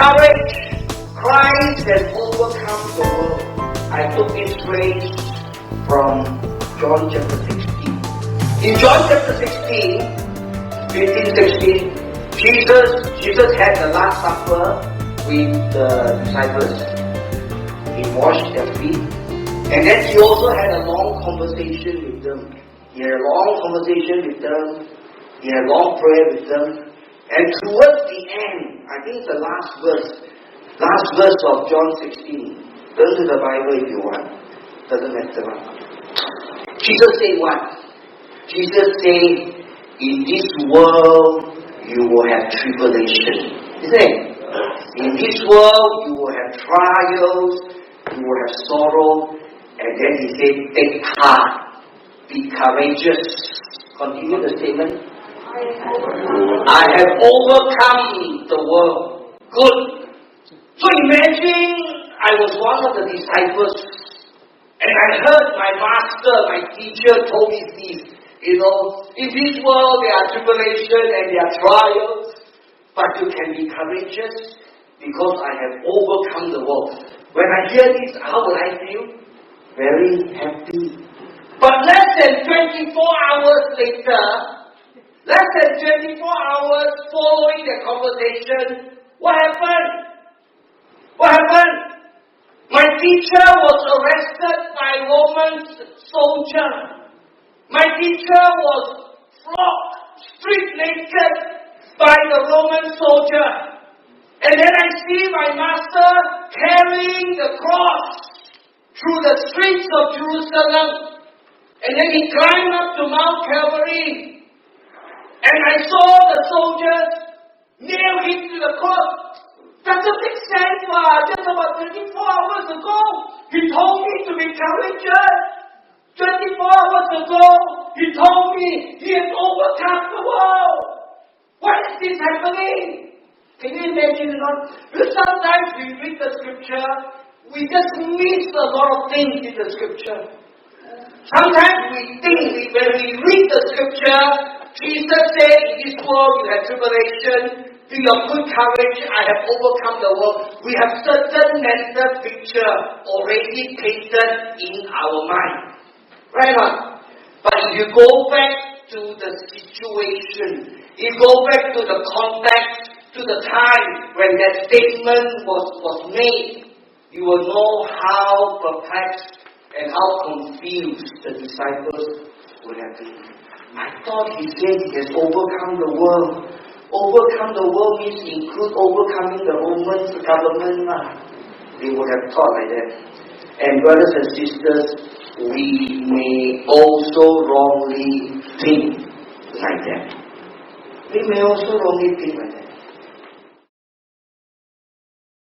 courage. Christ has overcome the world. I took this phrase from John chapter 16. In John chapter 16, 15-16, Jesus had the Last Supper with the disciples. He washed their feet. And then he also had a long conversation with them. He had a long conversation with them. He had a long prayer with them. And towards the end, I think it's the last verse of John 16. Turn to the Bible if you want. Doesn't matter. Jesus said what? Jesus said, in this world you will have tribulation. Isn't it? In this world you will have trials, you will have sorrow. And then he said, take heart, be courageous. Continue the statement. I have overcome the world. Good. So imagine I was one of the disciples and I heard my master, my teacher told me this. In this world there are tribulation and there are trials, but you can be courageous because I have overcome the world. When I hear this, how will I feel? Very happy. But less than 24 hours later, less than 24 hours following the conversation, what happened? What happened? My teacher was arrested by Roman soldier. My teacher was flogged, stripped naked by the Roman soldier. And then I see my master carrying the cross through the streets of Jerusalem. And then he climbed up to Mount Calvary. And I saw the soldiers nail him to the cross. Doesn't make sense, just about 24 hours ago, he told me to be courageous. 24 hours ago, he told me he has overcome the world. Why is this happening? Can you imagine or not? Because sometimes we read the scripture, we just miss a lot of things in the scripture. Sometimes we think when we read the scripture, Jesus said, in this world you have tribulation. Be of good courage, I have overcome the world. We have certain mental picture already painted in our mind. Right on. But if you go back to the situation, you go back to the context, to the time when that statement was made, you will know how perplexed and how confused the disciples would have been. I thought he said he has overcome the world. Overcome the world means include overcoming the Roman government. They would have thought like that. And brothers and sisters, we may also wrongly think like that. We may also wrongly think like that.